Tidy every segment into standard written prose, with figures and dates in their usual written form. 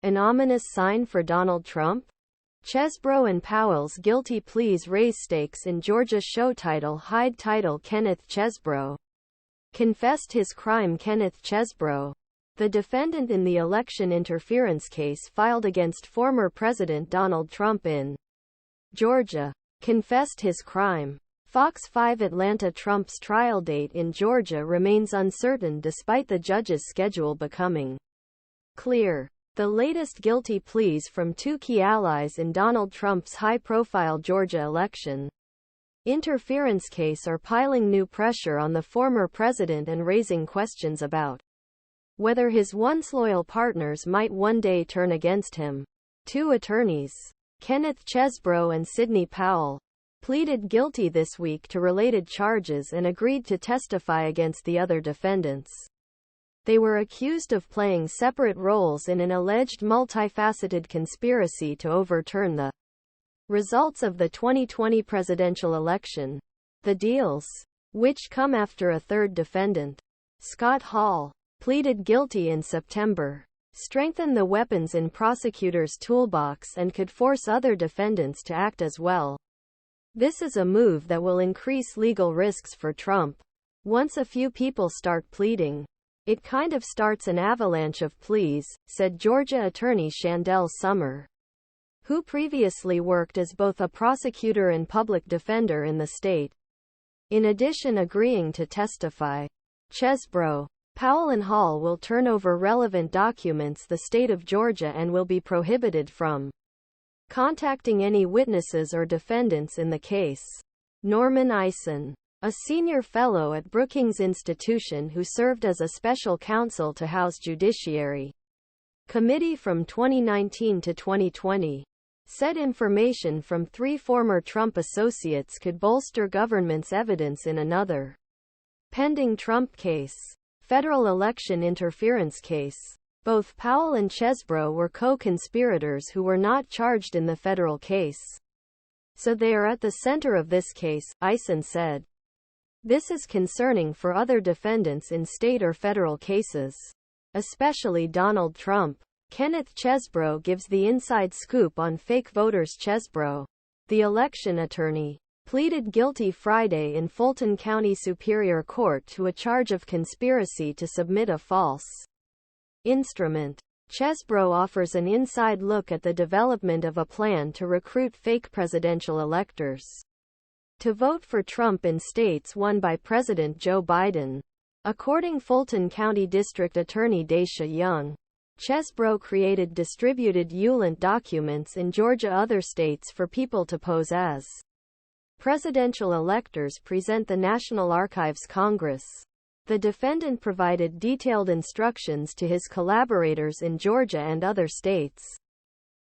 An ominous sign for Donald Trump? Chesbro and Powell's guilty pleas raise stakes in Georgia show title. Hyde title. Kenneth Chesbro confessed his crime. Kenneth Chesbro, the defendant in the election interference case filed against former President Donald Trump in Georgia, confessed his crime. Fox 5 Atlanta. Trump's trial date in Georgia remains uncertain despite the judge's schedule becoming clear. The latest guilty pleas from two key allies in Donald Trump's high-profile Georgia election interference case are piling new pressure on the former president and raising questions about whether his once loyal partners might one day turn against him. Two attorneys, Kenneth Chesbro and Sidney Powell, pleaded guilty this week to related charges and agreed to testify against the other defendants. They were accused of playing separate roles in an alleged multifaceted conspiracy to overturn the results of the 2020 presidential election. The deals, which come after a third defendant, Scott Hall, pleaded guilty in September, strengthen the weapons in prosecutors' toolbox and could force other defendants to act as well. This is a move that will increase legal risks for Trump. Once a few people start pleading, it kind of starts an avalanche of pleas, said Georgia attorney Chandel Summer, who previously worked as both a prosecutor and public defender in the state. In addition, agreeing to testify, Chesbro, Powell and Hall will turn over relevant documents the state of Georgia and will be prohibited from contacting any witnesses or defendants in the case. Norman Eisen, a senior fellow at Brookings Institution who served as a special counsel to House Judiciary Committee from 2019 to 2020, said information from three former Trump associates could bolster government's evidence in another pending Trump case, federal election interference case. Both Powell and Chesbro were co-conspirators who were not charged in the federal case, so they are at the center of this case, Eisen said. This is concerning for other defendants in state or federal cases, especially Donald Trump. Kenneth Chesbro gives the inside scoop on fake voters. Chesbro, the election attorney, pleaded guilty Friday in Fulton County Superior Court to a charge of conspiracy to submit a false instrument. Chesbro offers an inside look at the development of a plan to recruit fake presidential electors to vote for Trump in states won by President Joe Biden. According Fulton County District Attorney Daisha Young, Chesbro created distributed ULENT documents in Georgia other states for people to pose as presidential electors present the National Archives Congress. The defendant provided detailed instructions to his collaborators in Georgia and other states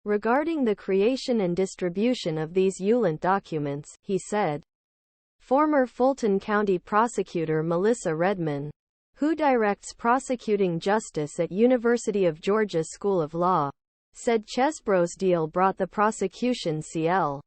regarding the creation and distribution of these ULENT documents, he said. Former Fulton County prosecutor Melissa Redman, who directs prosecuting justice at University of Georgia School of Law, said Chesbro's deal brought the prosecution Cl.